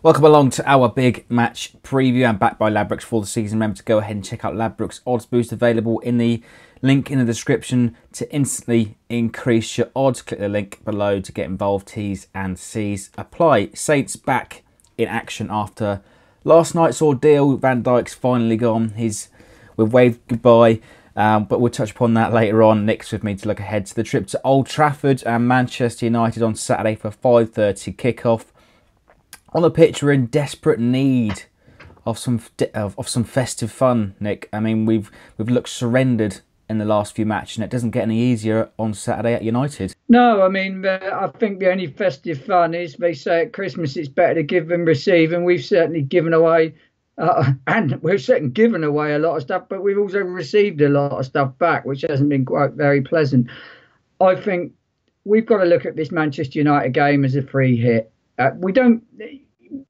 Welcome along to our big match preview. I'm backed by Ladbrokes for the season. Remember to go ahead and check out Ladbrokes Odds Boost, available in the link in the description to instantly increase your odds. Click the link below to get involved. T's and C's apply. Saints back in action after last night's ordeal. Van Dijk's finally gone. We've waved goodbye, but we'll touch upon that later on. Nick's with me to look ahead to the trip to Old Trafford and Manchester United on Saturday for a 5:30 kickoff. On the pitch, we're in desperate need of some festive fun, Nick. I mean, we've looked surrendered in the last few matches, and it doesn't get any easier on Saturday at United. No, I mean, I think the only festive fun is, they say at Christmas it's better to give than receive, and we've certainly given away, and we've certainly given away a lot of stuff, but we've also received a lot of stuff back, which hasn't been quite very pleasant. I think we've got to look at this Manchester United game as a free hit.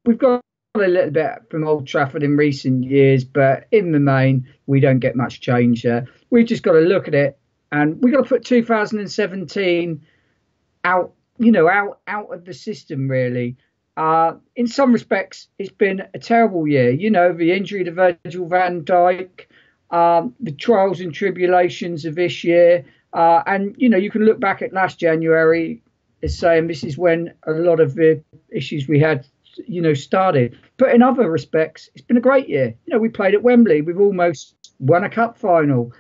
We've got a little bit from Old Trafford in recent years, but in the main, we don't get much change there. We've just got to look at it, and we've got to put 2017 out of the system, really. In some respects, it's been a terrible year. You know, the injury to Virgil Van Dijk, the trials and tribulations of this year, and, you know, you can look back at last January as saying this is when a lot of the issues we had, started. But in other respects, it's been a great year. You know, we played at Wembley. We've almost won a cup final.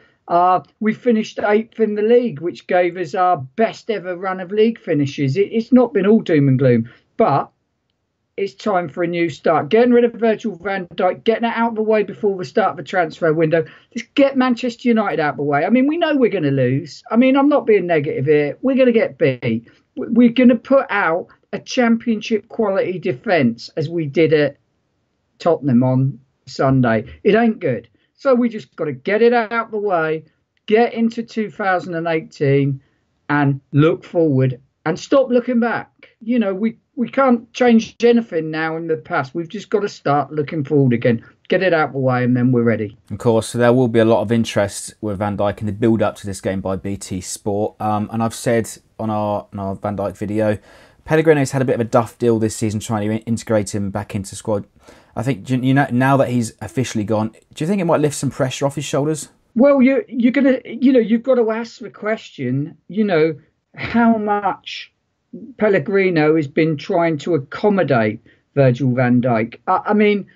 We finished 8th in the league, which gave us our best ever run of league finishes. It's not been all doom and gloom, but it's time for a new start. Getting rid of Virgil van Dijk, getting it out of the way before the start of the transfer window. Just get Manchester United out of the way. I mean, we know we're going to lose. I mean, I'm not being negative here. We're going to get beat. We're going to put out a championship quality defence as we did at Tottenham on Sunday. It ain't good. So we just got to get it out of the way, get into 2018 and look forward and stop looking back. You know, we can't change anything now in the past. We've just got to start looking forward again. Get it out of the way and then we're ready. Of course, so there will be a lot of interest with Van Dijk in the build-up to this game by BT Sport. And I've said on our Van Dijk video, Pellegrini's had a bit of a duff deal this season trying to integrate him back into the squad. I think, now that he's officially gone, do you think it might lift some pressure off his shoulders? Well, you're gonna, you've got to ask the question, how much Pellegrino has been trying to accommodate Virgil van Dijk. I mean,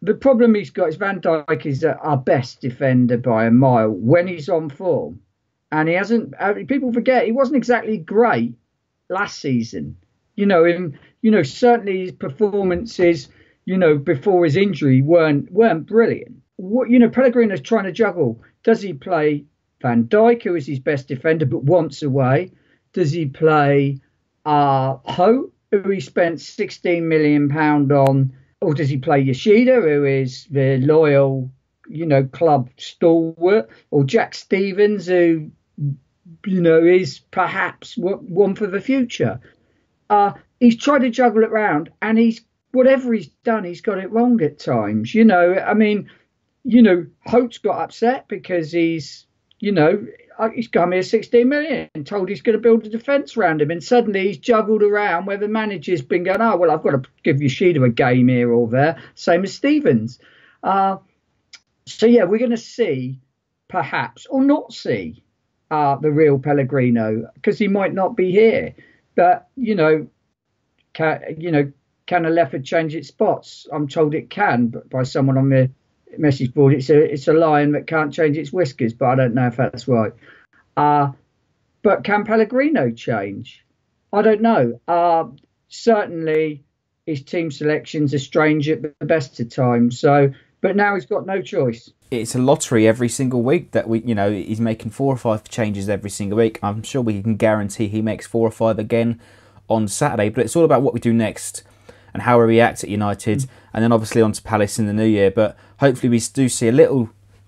the problem he's got is Van Dijk is our best defender by a mile when he's on form. And he hasn't, people forget, he wasn't exactly great last season. Certainly his performances, before his injury weren't brilliant. Pellegrino's trying to juggle. Does he play Van Dijk, who is his best defender but wants away? Does he play Ho, who he spent £16 million on? Or does he play Yoshida, who is the loyal, club stalwart? Or Jack Stevens, who, is perhaps one for the future? He's tried to juggle it around, and whatever he's done, he's got it wrong at times. Hote's got upset because he's come here 16 million and told he's going to build a defence around him. And suddenly he's juggled around where the manager's been going, I've got to give Yoshida a game here or there. Same as Stevens. We're going to see perhaps or not see the real Pellegrino because he might not be here. But, can a leopard change its spots? I'm told it can, but by someone on the message board, it's a lion that can't change its whiskers, but I don't know if that's right. But can Pellegrino change? I don't know. Certainly his team selections are strange at the best of times. But now he's got no choice. It's a lottery every single week that he's making 4 or 5 changes every single week. I'm sure we can guarantee he makes 4 or 5 again on Saturday, but it's all about what we do next and how we react at United, and then obviously on to Palace in the new year. But hopefully we do see a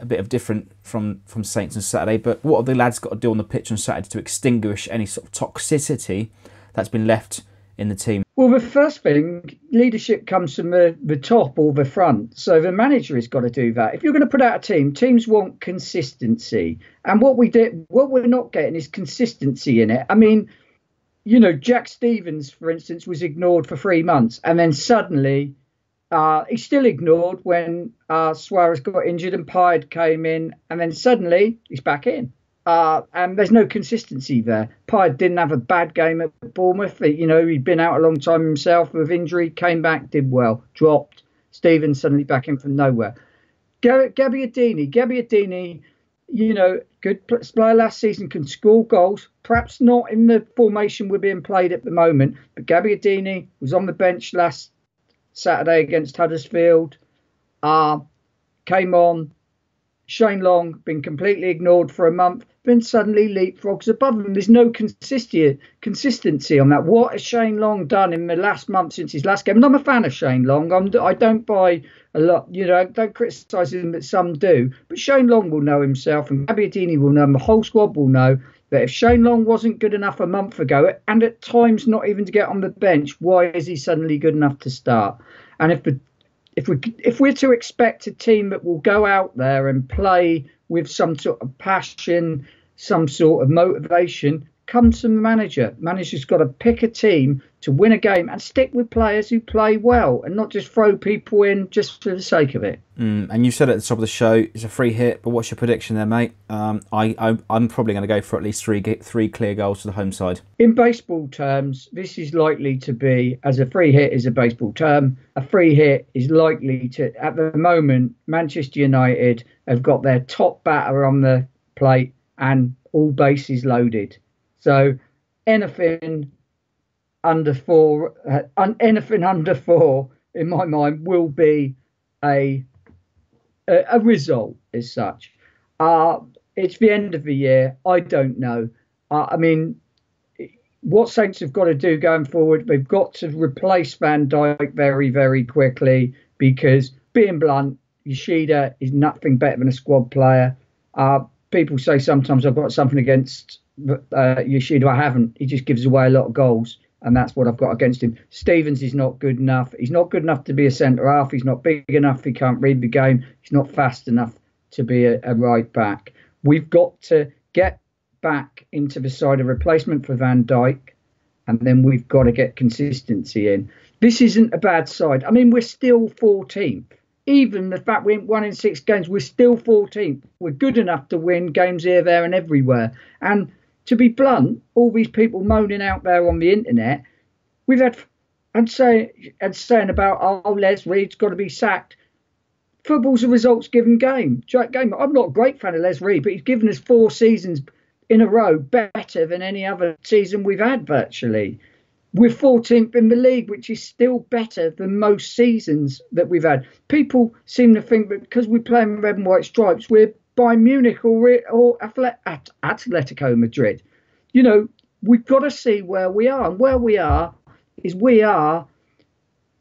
bit of different from Saints on Saturday. But what have the lads got to do on the pitch on Saturday to extinguish any sort of toxicity that's been left in the team? Well, the first thing, leadership comes from the top or the front. So the manager has got to do that. If you're going to put out a team, teams want consistency. And what we're not getting is consistency in it. I mean, Jack Stevens, for instance, was ignored for 3 months, and then suddenly he's still ignored when Suarez got injured and Payet came in, and then suddenly he's back in. And there's no consistency there. Payet didn't have a bad game at Bournemouth. He'd been out a long time himself with injury, came back, did well, dropped. Stevens suddenly back in from nowhere. Gabbiadini, good player last season, can score goals. Perhaps not in the formation we're being played at the moment, but Gabbiadini was on the bench last Saturday against Huddersfield. Came on. Shane Long been completely ignored for a month, then suddenly leapfrogs above him. There's no consistency on that. What has Shane Long done in the last month since his last game? And I'm a fan of Shane Long. I don't buy a lot, don't criticise him, but some do. But Shane Long will know himself, and Gabbiadini will know, and the whole squad will know that if Shane Long wasn't good enough a month ago, and at times not even to get on the bench, why is he suddenly good enough to start? And if we're to expect a team that will go out there and play with some sort of passion, some sort of motivation, comes from the manager. Manager's got to pick a team to win a game and stick with players who play well and not just throw people in just for the sake of it. And you said at the top of the show, it's a free hit, but what's your prediction there, mate? I'm probably going to go for at least three clear goals to the home side. In baseball terms, this is likely to be, as a free hit is a baseball term, a free hit is likely to, at the moment, Manchester United have got their top batter on the plate and all bases loaded. So anything under four, in my mind, will be a result as such. It's the end of the year. I don't know. What Saints have got to do going forward, they've got to replace Van Dijk very, very quickly, because, being blunt, Yoshida is nothing better than a squad player. People say sometimes I've got something against Yoshida. I haven't. He just gives away a lot of goals, and that's what I've got against him. Stevens is not good enough. He's not good enough to be a centre half. He's not big enough. He can't read the game. He's not fast enough to be a right back. We've got to get back into the side of replacement for Van Dijk, and then we've got to get consistency in. This isn't a bad side. We're still 14th. Even the fact we won in 6 games, we're still 14th. We're good enough to win games here, there and everywhere. And to be blunt, all these people moaning out there on the internet, we've had and saying about, Les Reed's got to be sacked. Football's a results-given game. I'm not a great fan of Les Reed, but he's given us 4 seasons in a row better than any other season we've had virtually. We're 14th in the league, which is still better than most seasons that we've had. People seem to think that because we play in red and white stripes, we're Bayern Munich or Atletico Madrid. We've got to see where we are. And where we are is we are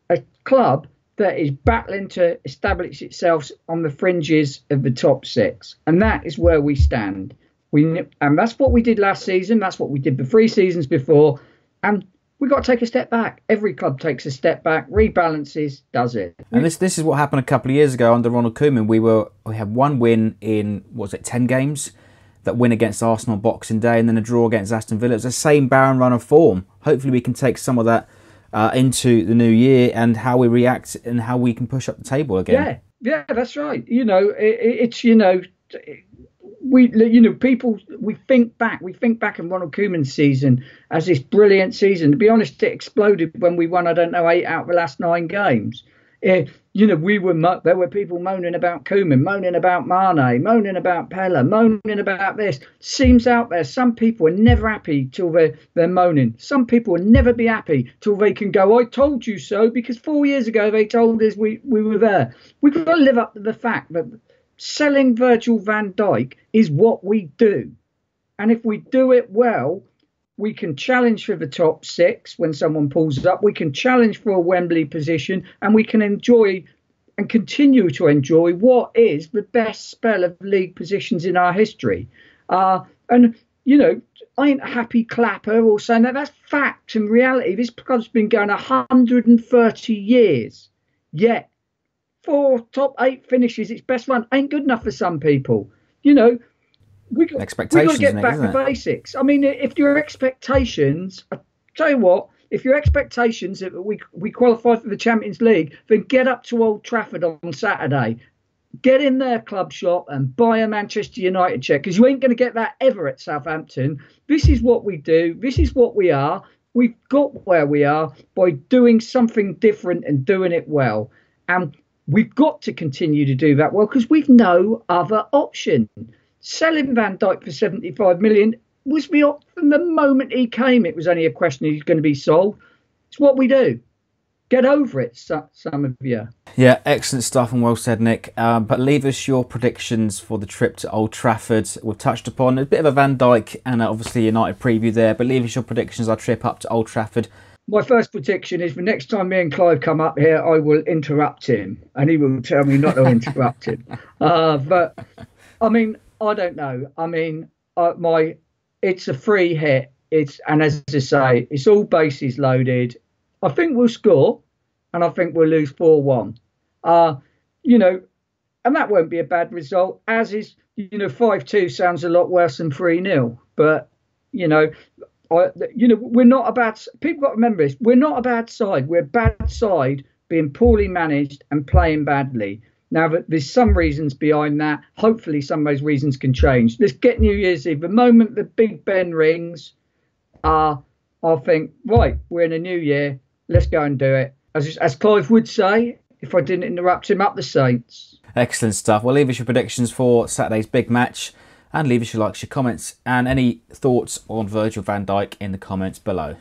a club that is battling to establish itself on the fringes of the top 6. And that is where we stand. And that's what we did last season. That's what we did the 3 seasons before. And we've got to take a step back. Every club takes a step back, rebalances, does it. And this is what happened a couple of years ago under Ronald Koeman. We had 1 win in, 10 games? That win against Arsenal Boxing Day, and then a draw against Aston Villa. It's the same barren run of form. Hopefully we can take some of that into the new year, and how we react and how we can push up the table again. Yeah, that's right. We think back on Ronald Koeman's season as this brilliant season. To be honest, it exploded when we won, 8 out of the last 9 games. There were people moaning about Koeman, moaning about Mane, moaning about Pella, moaning about this. Seems out there, some people are never happy till they're moaning. Some people will never be happy till they can go, I told you so, because 4 years ago they told us we were there. We've got to live up to the fact that selling Virgil van Dijk is what we do. And if we do it well, we can challenge for the top 6 when someone pulls up. We can challenge for a Wembley position, and we can enjoy and continue to enjoy what is the best spell of league positions in our history. I ain't a happy clapper or saying that. That's fact and reality. This club's been going 130 years. Yet 4 top 8 finishes, its best run, ain't good enough for some people. We've got to get back to basics. If your expectations are tell you what, if your expectations that we qualify for the Champions League, then get up to Old Trafford on Saturday. Get in their club shop and buy a Manchester United check, because you ain't going to get that ever at Southampton. This is what we do. This is what we are. We've got where we are by doing something different and doing it well. And we've got to continue to do that well, because we've no other option. Selling Van Dijk for 75 million was from the moment he came, it was only a question he's going to be sold. It's what we do. Get over it, some of you. Yeah, excellent stuff and well said, Nick. But leave us your predictions for the trip to Old Trafford. We've touched upon a bit of a Van Dijk and obviously United preview there, but leave us your predictions our trip up to Old Trafford. My first prediction is the next time me and Clive come up here, I will interrupt him and he will tell me not to interrupt him. But, I mean, I don't know. I mean, it's a free hit. And as I say, it's all bases loaded. I think we'll score, and I think we'll lose 4-1. You know, and that won't be a bad result. As is, 5-2 sounds a lot worse than 3-0. But we're not a bad. People got to remember this. We're not a bad side. We're a bad side being poorly managed and playing badly. Now, there's some reasons behind that. Hopefully, some of those reasons can change. Let's get New Year's Eve. The moment the Big Ben rings, I'll think, right, we're in a new year. Let's go and do it. As Clive would say, if I didn't interrupt him, up the Saints. Excellent stuff. Well, leave us your predictions for Saturday's big match and leave us your likes, your comments and any thoughts on Virgil van Dijk in the comments below.